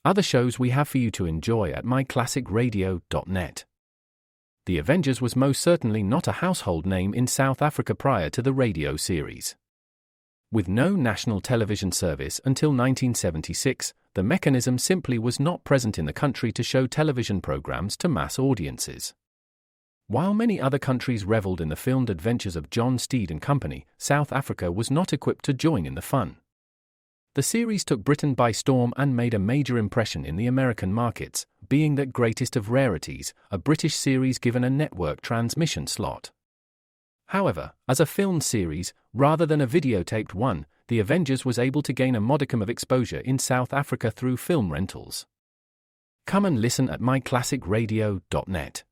other shows we have for you to enjoy at myclassicradio.net. The Avengers was most certainly not a household name in South Africa prior to the radio series. With no national television service until 1976, the mechanism simply was not present in the country to show television programs to mass audiences. While many other countries reveled in the filmed adventures of John Steed and company, South Africa was not equipped to join in the fun. The series took Britain by storm and made a major impression in the American markets, being that greatest of rarities, a British series given a network transmission slot. However, as a filmed series, rather than a videotaped one, The Avengers was able to gain a modicum of exposure in South Africa through film rentals. Come and listen at myclassicradio.net.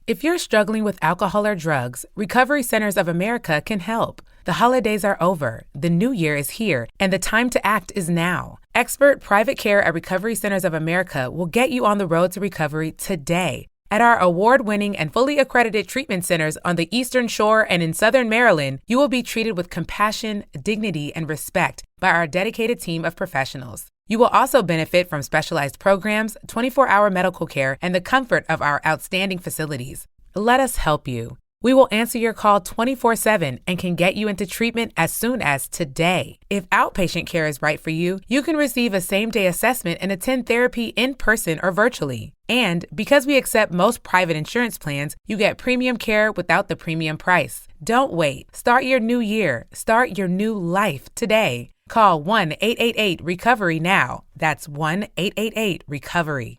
If you're struggling with alcohol or drugs, Recovery Centers of America can help. The holidays are over, the new year is here, and the time to act is now. Expert private care at Recovery Centers of America will get you on the road to recovery today. At our award-winning and fully accredited treatment centers on the Eastern Shore and in Southern Maryland, you will be treated with compassion, dignity, and respect by our dedicated team of professionals. You will also benefit from specialized programs, 24-hour medical care, and the comfort of our outstanding facilities. Let us help you. We will answer your call 24/7 and can get you into treatment as soon as today. If outpatient care is right for you, you can receive a same-day assessment and attend therapy in person or virtually. And because we accept most private insurance plans, you get premium care without the premium price. Don't wait. Start your new year. Start your new life today. Call 1-888-RECOVERY now. That's 1-888-RECOVERY.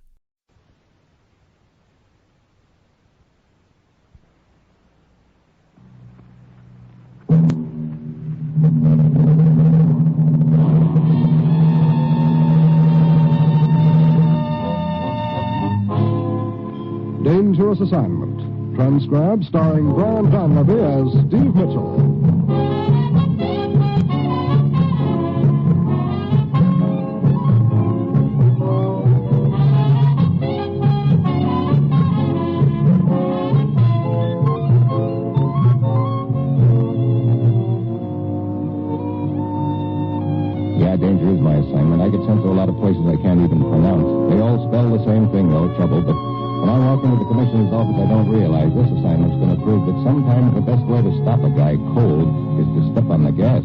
Dangerous Assignment, transcribed starring Brian Donlevy as Steve Mitchell. Yeah, danger is my assignment. I get sent to a lot of places I can't even pronounce. They all spell the same thing, though, trouble, but when I walk into the commissioner's office, I don't realize this assignment's going to prove that sometimes the best way to stop a guy cold is to step on the gas.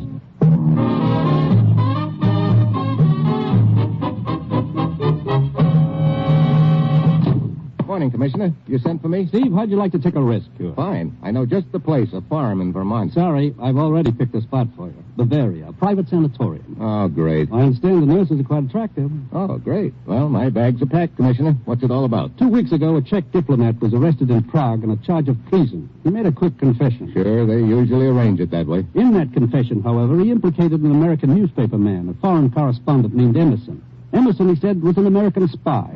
Morning, Commissioner. You sent for me? Steve, how'd you like to take a risk? Fine. I know just the place, a farm in Vermont. Sorry, I've already picked a spot for you. Bavaria, a private sanatorium. Oh, great. I understand the nurses are quite attractive. Oh, great. Well, my bags are packed, Commissioner. What's it all about? 2 weeks ago, a Czech diplomat was arrested in Prague on a charge of treason. He made a quick confession. Sure, they usually arrange it that way. In that confession, however, he implicated an American newspaper man, a foreign correspondent named Emerson. Emerson, he said, was an American spy.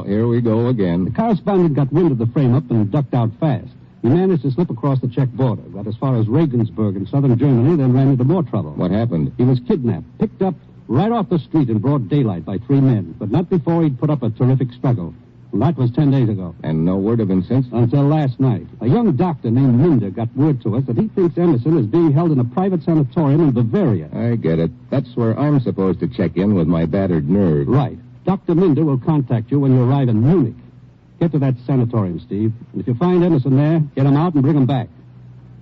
Here we go again. The correspondent got wind of the frame-up and ducked out fast. He managed to slip across the Czech border, got as far as Regensburg in southern Germany, then ran into more trouble. What happened? He was kidnapped, picked up right off the street in broad daylight by 3 men, but not before he'd put up a terrific struggle. And that was 10 days ago. And no word of him since? Until last night. A young doctor named Minder got word to us that he thinks Emerson is being held in a private sanatorium in Bavaria. I get it. That's where I'm supposed to check in with my battered nerve. Right. Dr. Minder will contact you when you arrive in Munich. Get to that sanatorium, Steve. And if you find Emerson there, get him out and bring him back.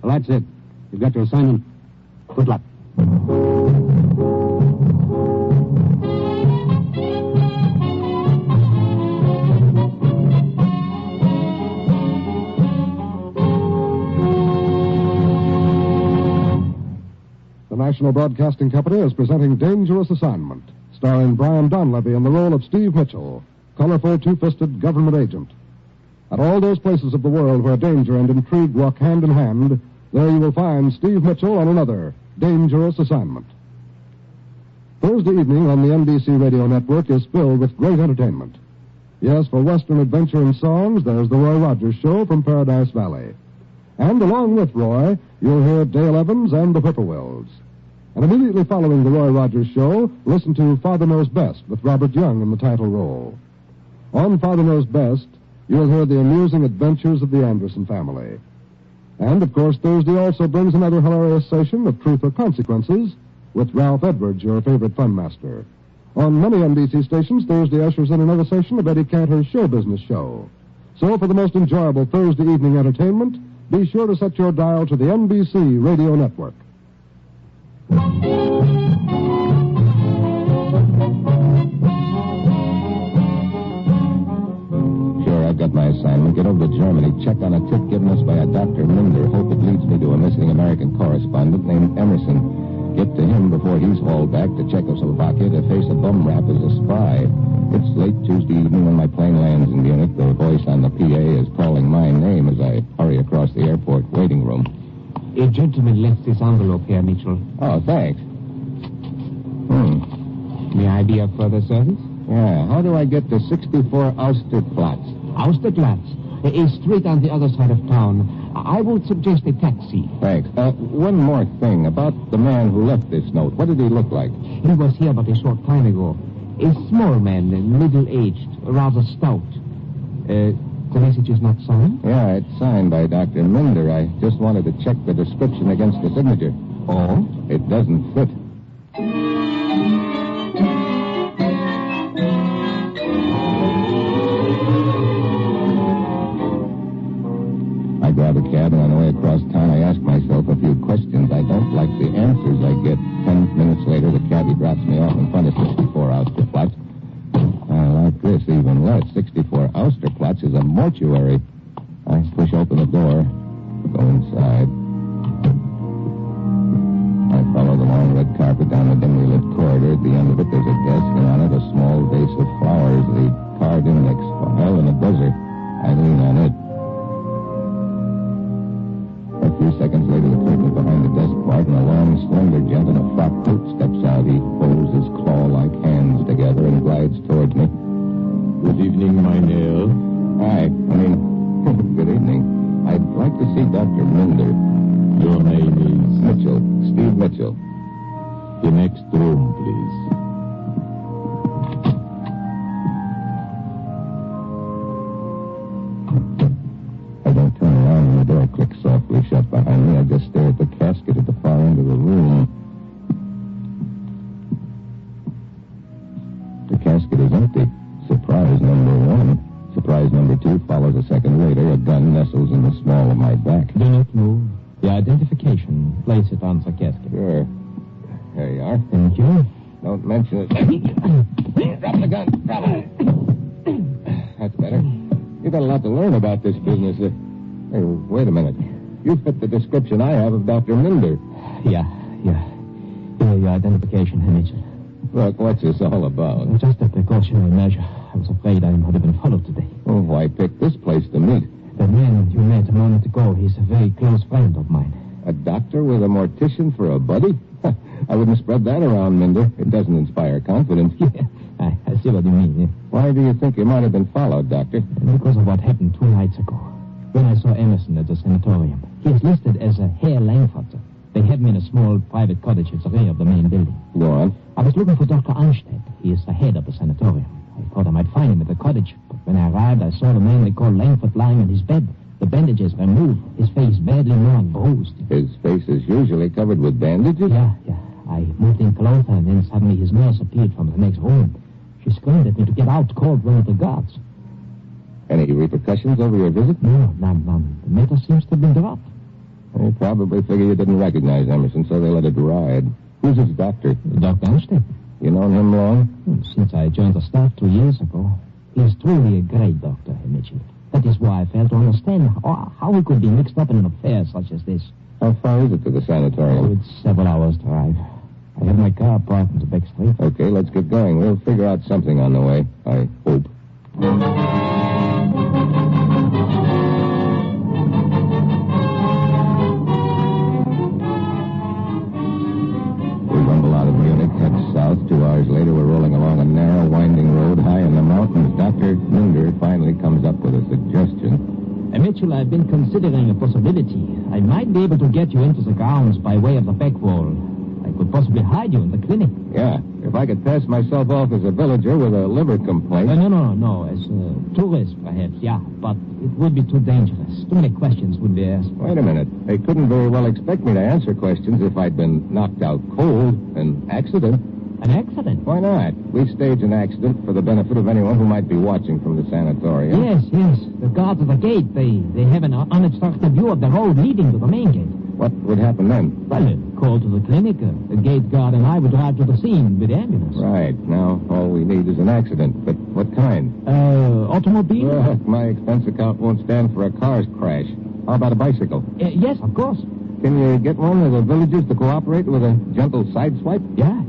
Well, that's it. You've got your assignment. Good luck. The National Broadcasting Company is presenting Dangerous Assignment, starring Brian Donlevy in the role of Steve Mitchell, colorful, two-fisted government agent. At all those places of the world where danger and intrigue walk hand in hand, there you will find Steve Mitchell on another Dangerous Assignment. Thursday evening on the NBC Radio Network is filled with great entertainment. Yes, for Western adventure and songs, there's the Roy Rogers Show from Paradise Valley. And along with Roy, you'll hear Dale Evans and the Whippoorwills. And immediately following the Roy Rogers Show, listen to Father Knows Best with Robert Young in the title role. On Father Knows Best, you'll hear the amusing adventures of the Anderson family. And, of course, Thursday also brings another hilarious session of Truth or Consequences with Ralph Edwards, your favorite fun master. On many NBC stations, Thursday ushers in another session of Eddie Cantor's show business show. So for the most enjoyable Thursday evening entertainment, be sure to set your dial to the NBC Radio Network. Sure, I've got my assignment. Get over to Germany, check on a tip given us by a Dr. Minder. Hope it leads me to a missing American correspondent named Emerson. Get to him before he's hauled back to Czechoslovakia to face a bum rap as a spy. It's late Tuesday evening when my plane lands in Munich. The voice on the PA is calling my name as I hurry across the airport waiting room. A gentleman left this envelope here, Mitchell. Oh, thanks. May I be of further service? Yeah, how do I get to 64 Austerplatz? Austerplatz, a street on the other side of town. I would suggest a taxi. Thanks. One more thing about the man who left this note. What did he look like? He was here but a short time ago. A small man, middle-aged, rather stout. The message is not signed? Yeah, it's signed by Dr. Minder. I just wanted to check the description against the signature. Oh? It doesn't fit. I grab a cab, and on the way across town, I ask myself a few questions. I don't like the answers I get. 10 minutes later, the cabbie drops me off in front of 64 Austerplatz. I like this even less. 64 Austerplatz is a mortuary. I push open the door, go inside. I follow the long red carpet down the dimly lit corridor. At the end of it, there's a desk, and on it, a small vase of flowers, the card index file, and a buzzer. I lean on it. A few seconds later, the curtain behind the desk part, and a long, slender gent in a frock coat steps out. He folds his claw-like hands together and glides towards me. Good evening, Mynheer. Good evening. I'd like to see Dr. Minder. Your name is? Mitchell. Steve Mitchell. The next room, please. I don't turn around when the door clicks softly shut behind me. I just stare at the casket at the far end of the room. The casket is empty. Surprise number one. Surprise number two follows a second later. A gun nestles in the small of my back. Do not move. The identification. Place it on the casket. Sure. There you are. Thank you. Don't mention it. Drop the gun. Drop it. That's better. You've got a lot to learn about this business. Hey, wait a minute. You fit the description I have of Dr. Minder. Yeah. Here, your identification, Mitchell. Look, what's this all about? Just a precautionary measure. I was afraid I might have been followed today. Oh, why pick this place to meet? The man you met a moment ago, he's a very close friend of mine. A doctor with a mortician for a buddy? I wouldn't spread that around, Minder. It doesn't inspire confidence. Yeah, I see what you mean. Yeah. Why do you think you might have been followed, Doctor? Because of what happened 2 nights ago. When I saw Emerson at the sanatorium. He is listed as a Herr Langfurter. They have him in a small private cottage at the rear of the main building. Go on. I was looking for Dr. Arnstedt. He is the head of the sanatorium. I thought I might find him at the cottage, but when I arrived, I saw the man they call Langfurt lying on his bed. The bandages removed, his face badly marred, bruised. His face is usually covered with bandages? Yeah. I moved in closer, and then suddenly his nurse appeared from the next room. She screamed at me to get out, called one of the guards. Any repercussions over your visit? No, none. The matter seems to have been dropped. They probably figure you didn't recognize Emerson, so they let it ride. Who's his doctor? Dr. Arnstedt. You known him long? Since I joined the staff 2 years ago. He is truly a great doctor, Mitchell. That is why I failed to understand how he could be mixed up in an affair such as this. How far is it to the sanatorium? Oh, it's several hours' drive. I have my car parked in the back street. Okay, let's get going. We'll figure out something on the way, I hope. We rumble out of Munich, head south. 2 hours later, we're rolling along a narrow, winding road high in the mountains. Dr. Minder finally comes up with a suggestion. Mitchell, I've been considering a possibility. I might be able to get you into the grounds by way of the back wall. I could possibly hide you in the clinic. Yeah, if I could pass myself off as a villager with a liver complaint. No. As a tourist, perhaps, yeah. But it would be too dangerous. Too many questions would be asked. Wait a minute. They couldn't very well expect me to answer questions if I'd been knocked out cold, an accident. An accident? Why not? We stage an accident for the benefit of anyone who might be watching from the sanatorium. Yes. The guards at the gate, they have an unobstructed view of the road leading to the main gate. What would happen then? Well, a call to the clinic. The gate guard and I would drive to the scene with the ambulance. Right. Now, all we need is an accident. But what kind? Automobile? My expense account won't stand for a car's crash. How about a bicycle? Yes, of course. Can you get one of the villagers to cooperate with a gentle sideswipe? Yeah.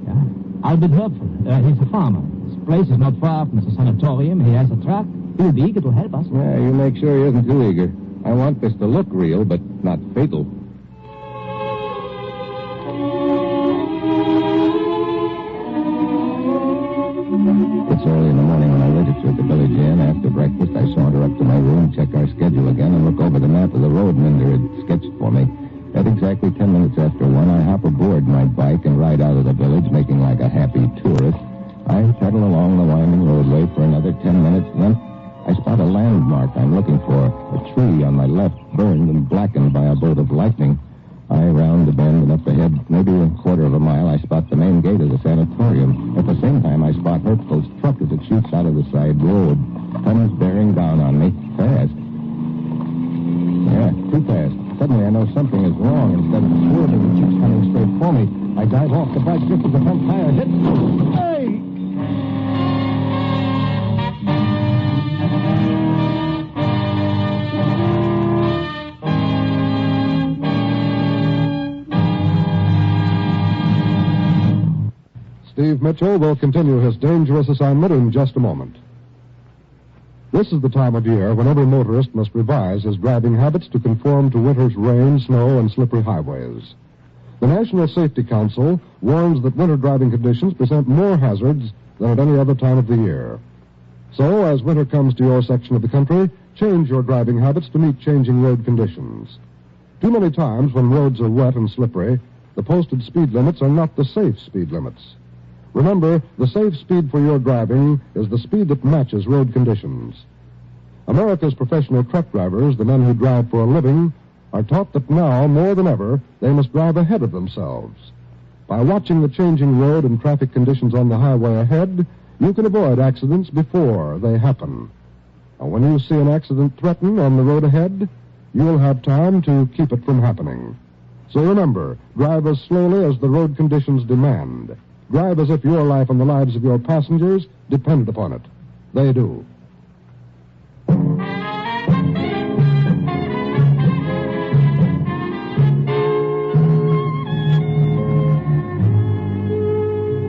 Albert Herpfel. He's a farmer. His place is not far from the sanatorium. He has a truck. He'll be eager to help us. Yeah, you make sure he isn't too eager. I want this to look real, but not fatal. It's early in the morning when I register at the village inn. After breakfast, I saunter up to my room, check our schedule again, and look over the map of the road Minder had sketched for me. At exactly 10 minutes after 1, I hop aboard my bike and ride out of the village, making like a happy tourist. I pedal along the winding roadway for another 10 minutes, then I spot a landmark I'm looking for. A tree on my left, burned and blackened by a bolt of lightning. I round the bend and up ahead, maybe a quarter of a mile, I spot the main gate of the sanatorium. At the same time, I spot Herpfel's truck as it shoots out of the side road. Comes bearing down on me, fast. Yeah, too fast. Suddenly I know something is wrong. Instead of swerving, it keeps coming straight for me. I dive off the bike just as the front tire hits. Hey! Steve Mitchell will continue his dangerous assignment in just a moment. This is the time of year when every motorist must revise his driving habits to conform to winter's rain, snow, and slippery highways. The National Safety Council warns that winter driving conditions present more hazards than at any other time of the year. So, as winter comes to your section of the country, change your driving habits to meet changing road conditions. Too many times when roads are wet and slippery, the posted speed limits are not the safe speed limits. Remember, the safe speed for your driving is the speed that matches road conditions. America's professional truck drivers, the men who drive for a living, are taught that now, more than ever, they must drive ahead of themselves. By watching the changing road and traffic conditions on the highway ahead, you can avoid accidents before they happen. And when you see an accident threaten on the road ahead, you'll have time to keep it from happening. So remember, drive as slowly as the road conditions demand. Drive as if your life and the lives of your passengers depended upon it. They do.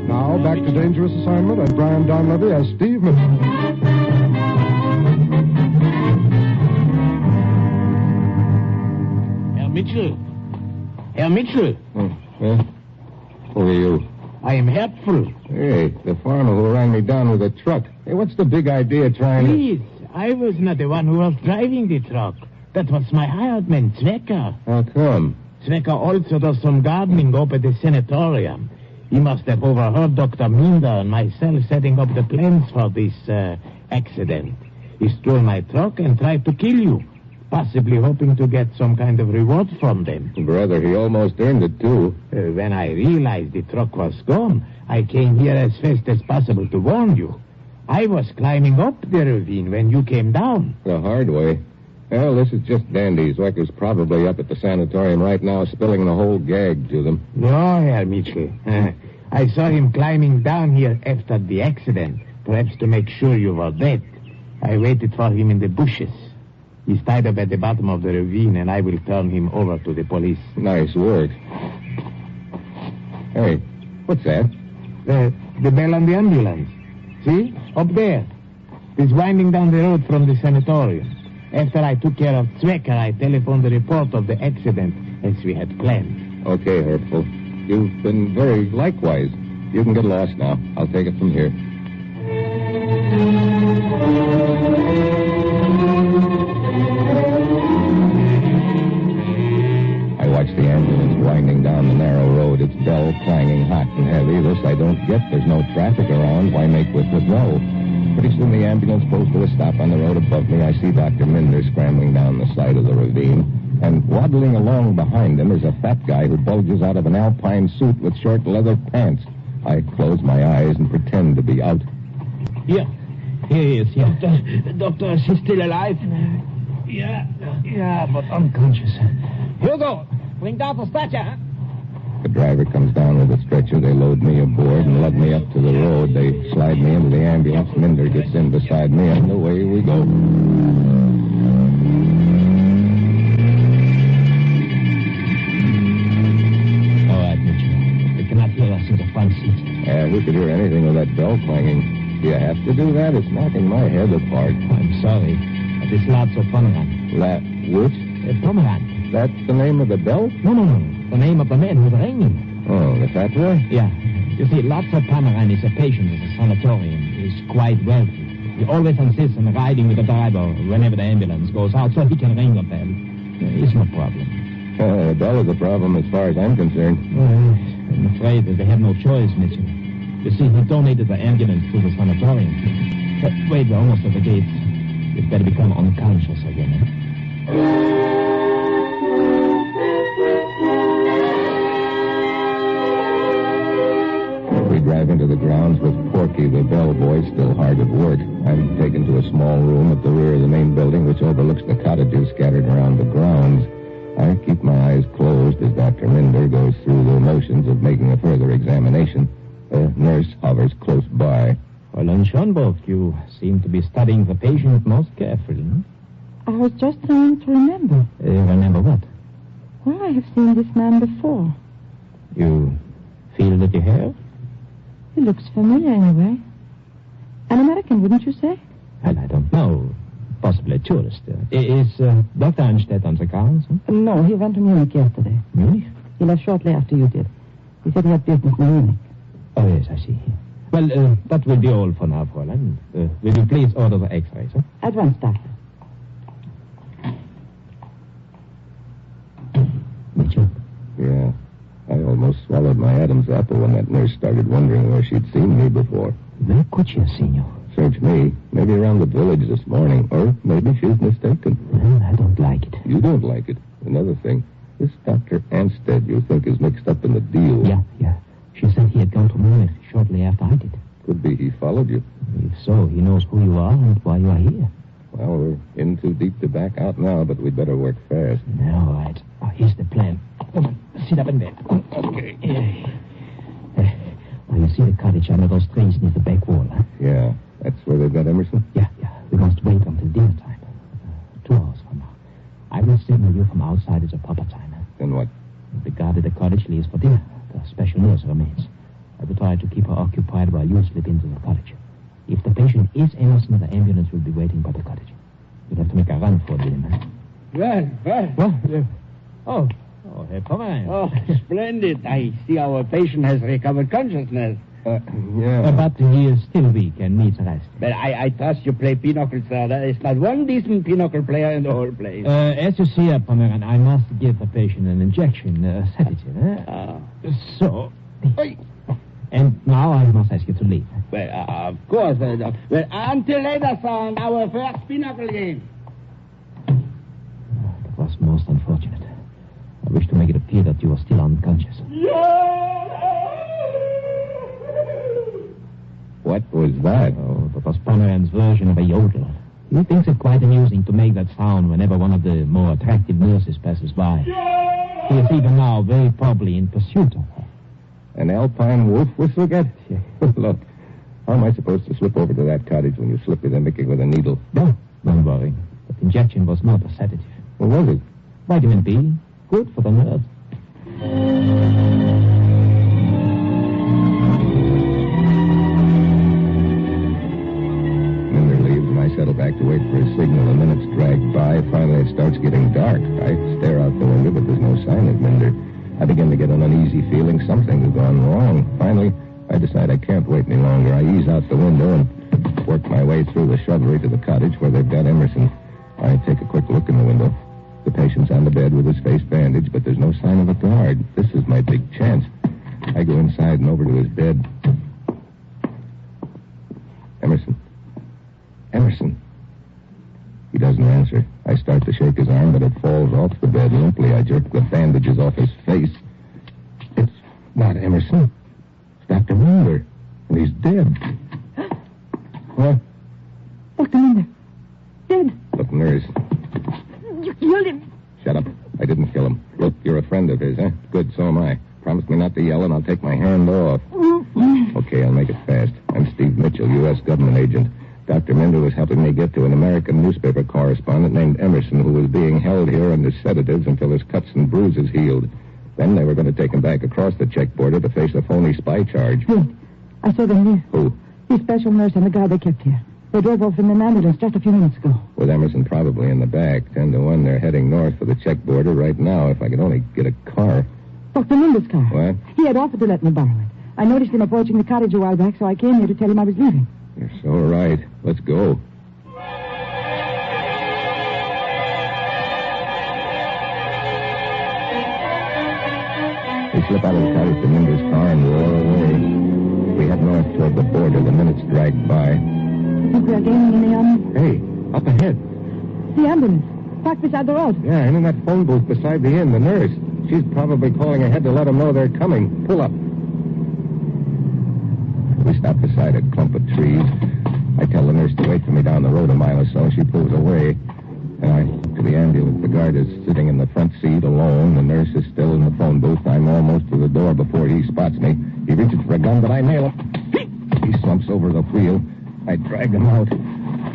Now, back to Dangerous Assignment and Brian Donlevy as Steve Mitchell. Herr Mitchell. Who are you? I am Herpfel. Hey, the farmer who ran me down with a truck. Hey, what's the big idea trying Please, I was not the one who was driving the truck. That was my hired man, Zwecker. How come? Zwecker also does some gardening up at the sanatorium. He must have overheard Dr. Minder and myself setting up the plans for this accident. He stole my truck and tried to kill you, possibly hoping to get some kind of reward from them. Brother, he almost earned it, too. When I realized the truck was gone, I came here as fast as possible to warn you. I was climbing up the ravine when you came down. The hard way. Well, this is just dandy. Zwecker's probably up at the sanatorium right now, spilling the whole gag to them. No, Herr Mitchell. I saw him climbing down here after the accident, perhaps to make sure you were dead. I waited for him in the bushes. He's tied up at the bottom of the ravine, and I will turn him over to the police. Nice work. Hey, what's that? The bell on the ambulance. See? Up there. It's winding down the road from the sanatorium. After I took care of Zwecker, I telephoned the report of the accident, as we had planned. Okay, Herpfel. You've been very likewise. You can get lost now. I'll take it from here. I watch the ambulance winding down the narrow road, its bell clanging hot and heavy. This I don't get. There's no traffic around. Why make with the go? Pretty soon the ambulance pulls to a stop on the road above me. I see Dr. Minder scrambling down the side of the ravine. And waddling along behind him is a fat guy who bulges out of an alpine suit with short leather pants. I close my eyes and pretend to be out. Here he is, here. Doctor, is he still alive? Yeah, but unconscious. Hugo, bring down the stretcher, huh? The driver comes down with a stretcher. They load me aboard and lug me up to the road. They slide me into the ambulance. Minder gets in beside me, and away we go. All right, Mitchell. They cannot hear us in the front seat. Yeah, we could hear anything with that bell clanging. Do you have to do that? It's knocking my head apart. I'm sorry. But it's Lazzo Pomeran. Which? Pomeran. That's the name of the bell? No. The name of the man who's ringing. Oh, the fat boy? Yeah. You see, Lazzo Pomeran is a patient at the sanatorium. He's quite wealthy. He always insists on riding with the driver whenever the ambulance goes out so he can ring a bell. It's no problem. The bell is a problem as far as I'm concerned. I'm afraid that they have no choice, Mitchell. You see, he donated the ambulance to the sanatorium. But wait, we're almost at the gates. You'd better become unconscious again. We drive into the grounds with Porky, the bellboy, still hard at work. I'm taken to a small room at the rear of the main building, which overlooks the cottages scattered around the grounds. I keep my eyes closed as Dr. Minder goes through the motions of making a further examination. A nurse hovers close by. Fräulein Schönberg, you seem to be studying the patient most carefully. I was just trying to remember. Remember what? Well, I have seen this man before. You feel that you have? He looks familiar anyway. An American, wouldn't you say? Well, I don't know. Possibly a tourist. Is Dr. Anstedt on the grounds? Huh? No, he went to Munich yesterday. Munich? He left shortly after you did. He said he had business in Munich. Oh, yes, I see. Well, that will be all for now, Fräulein. Will you please order the x-rays, huh? At once, doctor. Mitchell? Yeah. I almost swallowed my Adam's apple when that nurse started wondering where she'd seen me before. Where could she have seen you? Search me. Maybe around the village this morning. Or maybe she's mistaken. Well, I don't like it. You don't like it. Another thing. This Dr. Anstedt you think is mixed up in the deal. Yeah. She said he had gone to Munich shortly after I did. Could be he followed you. If so, he knows who you are and why you are here. Well, we're in too deep to back out now, but we'd better work fast. All right. Oh, here's the plan. Come on, sit up in bed. Okay. Now, you see the cottage under those trees near the back wall, huh? Yeah. That's where they've got Emerson? Yeah. We must wait until dinner time. 2 hours from now. I will signal you from outside as a proper time. Huh? Then what? The guard at the cottage leaves for dinner. The special nurse remains. I will try to keep her occupied while you slip into the cottage. If the patient is Emerson, the ambulance will be waiting by the cottage. You'll have to make a run for it, huh? Well. Herr Pomeran. Oh, splendid. I see our patient has recovered consciousness. Yeah. But he is still weak and needs rest. But I trust you play pinochle, sir. There is not one decent pinochle player in the whole place. As you see, Pomeran, I must give the patient an injection, a sedative. So. And now I must ask you to leave. Well, of course. Well, until later, son, our first pinochle game. That was most unfortunate. I wish to make it appear that you are still unconscious. What was that? Oh, that was Pomeran's version of a yodel. He thinks it quite amusing to make that sound whenever one of the more attractive nurses passes by. He is even now very probably in pursuit of her. An alpine wolf whistle get? Look, how am I supposed to slip over to that cottage when you slip me the mickey with a needle? No, don't worry. That injection was not a sedative. What was it? Vitamin B. Good for the nerves. Minder leaves and I settle back to wait for his signal. The minutes drag by. Finally, it starts getting dark. I stare out the window, but there's no sign of Minder. I begin to get an uneasy feeling something has gone wrong. Finally, I decide I can't wait any longer. I ease out the window and work my way through the shrubbery to the cottage where they've got Emerson. I take a quick look in the window. The patient's on the bed with his face bandaged, but there's no sign of a guard. This is my big chance. I go inside and over to his bed. Emerson. He doesn't answer. I start to shake his arm, but it falls off the bed limply. I jerk the bandages off his face. It's not Emerson. It's Dr. Minder. And he's dead. What? Dr. Minder. Dead. Look, nurse. You killed him. Shut up. I didn't kill him. Look, you're a friend of his, huh? Good, so am I. Promise me not to yell, and I'll take my hand off. Okay, I'll make it fast. I'm Steve Mitchell, U.S. government agent. Dr. Minder was helping me get to an American newspaper correspondent named Emerson, who was being held here under sedatives until his cuts and bruises healed. Then they were going to take him back across the Czech border to face a phony spy charge. Good. I saw them leave. Who? The special nurse and the guy they kept here. They drove off in an ambulance just a few minutes ago. With Emerson probably in the back. 10-1, they're heading north for the Czech border right now. If I could only get a car. Dr. Minder's car. What? He had offered to let me borrow it. I noticed him approaching the cottage a while back, so I came here to tell him I was leaving. You're so right. Let's go. We slip out of the cottage to Minder's car and roar away. We head north toward the border. The minutes drag by. Think we are gaining any on them? Hey, up ahead. The ambulance. Parked beside the road. Yeah, and in that phone booth beside the inn, the nurse. She's probably calling ahead to let them know they're coming. Pull up. We stop beside a clump of trees. I tell the nurse to wait for me down the road a mile or so. She pulls away. And I to the ambulance. The guard is sitting in the front seat alone. The nurse is still in the phone booth. I'm almost to the door before he spots me. He reaches for a gun, but I nail him. He slumps over the wheel. I drag him out,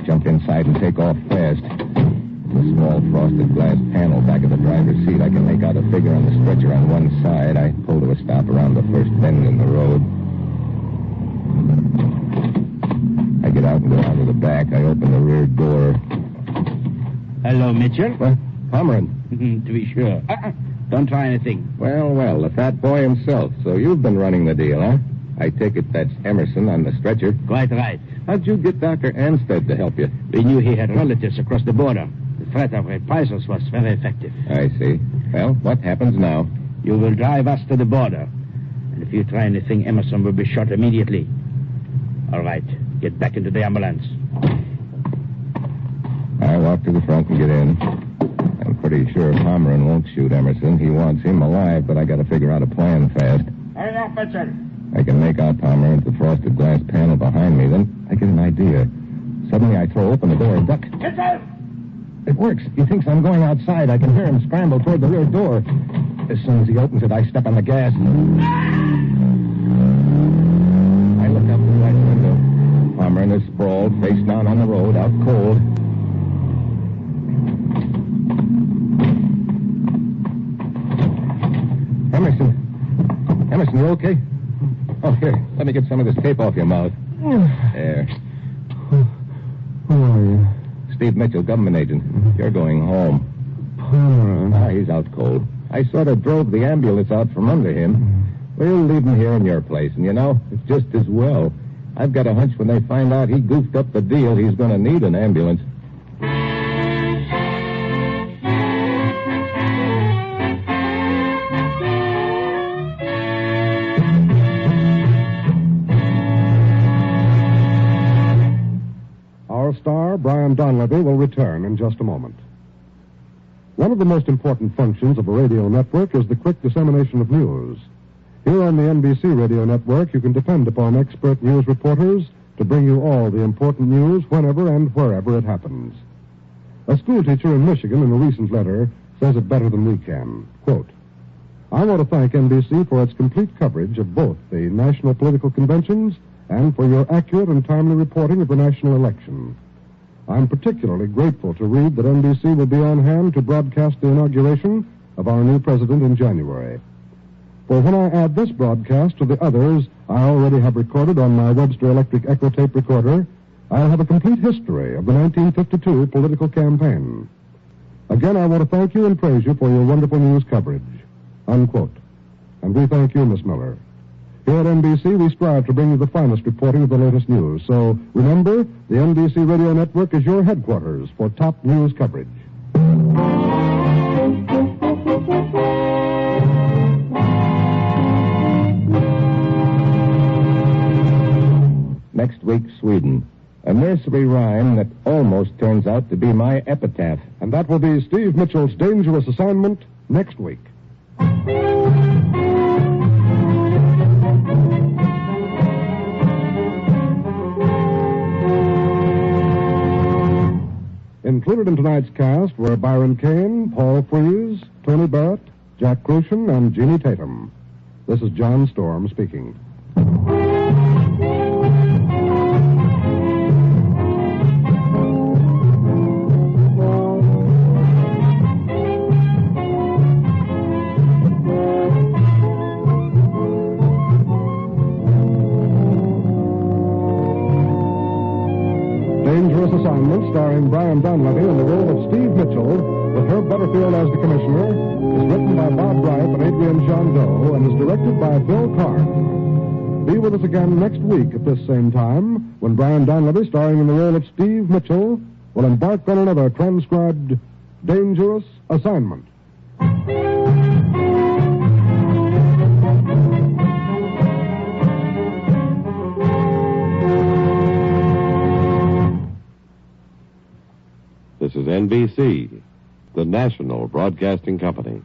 jump inside, and take off fast. The small frosted glass panel back of the driver's seat, I can make out a figure on the stretcher on one side. I pull to a stop around the first bend in the road. I get out and go out to the back. I open the rear door. Hello, Mitchell. What? Pomeran. To be sure. Don't try anything. Well, the fat boy himself. So you've been running the deal, huh? I take it that's Emerson on the stretcher. Quite right. How'd you get Dr. Anstead to help you? We knew he had relatives across the border. The threat of reprisals was very effective. I see. Well, what happens now? You will drive us to the border. And if you try anything, Emerson will be shot immediately. All right. Get back into the ambulance. I walk to the front and get in. I'm pretty sure Pomeran won't shoot Emerson. He wants him alive, but I got to figure out a plan fast. Hurry up, Mitchell. I can make out Pomeran at the frosted glass panel behind me. Then I get an idea. Suddenly I throw open the door and duck. Mitchell! It works. He thinks I'm going outside. I can hear him scramble toward the rear door. As soon as he opens it, I step on the gas. I look out the right window. Pomeran is sprawled, face down on the road, out cold. Emerson, you okay? Oh, here, let me get some of this tape off your mouth. There. Who are you? Steve Mitchell, government agent. You're going home. Pomeran. He's out cold. I sort of drove the ambulance out from under him. We'll leave him here in your place, and it's just as well. I've got a hunch when they find out he goofed up the deal, he's going to need an ambulance. Our star, Brian Donlevy, will return in just a moment. One of the most important functions of a radio network is the quick dissemination of news. Here on the NBC Radio Network, you can depend upon expert news reporters to bring you all the important news whenever and wherever it happens. A schoolteacher in Michigan in a recent letter says it better than we can. Quote, I want to thank NBC for its complete coverage of both the national political conventions and for your accurate and timely reporting of the national election. I'm particularly grateful to read that NBC will be on hand to broadcast the inauguration of our new president in January. For when I add this broadcast to the others I already have recorded on my Webster Electric Echo tape recorder, I'll have a complete history of the 1952 political campaign. Again, I want to thank you and praise you for your wonderful news coverage. Unquote. And we thank you, Miss Miller. Here at NBC, we strive to bring you the finest reporting of the latest news. So, remember, the NBC Radio Network is your headquarters for top news coverage. Next week, Sweden. A nursery rhyme that almost turns out to be my epitaph. And that will be Steve Mitchell's dangerous assignment next week. Included in tonight's cast were Byron Kane, Paul Frees, Tony Barrett, Jack Crucian, and Jeannie Tatum. This is John Storm speaking. Dangerous Assignment, starring Brian Donlevy in the role of Steve Mitchell, with Herb Butterfield as the commissioner, is written by Bob Reif and Adrian Jondeau and is directed by Bill Karn. Be with us again next week at this same time when Brian Donlevy, starring in the role of Steve Mitchell, will embark on another transcribed Dangerous Assignment. This is NBC, the national broadcasting company.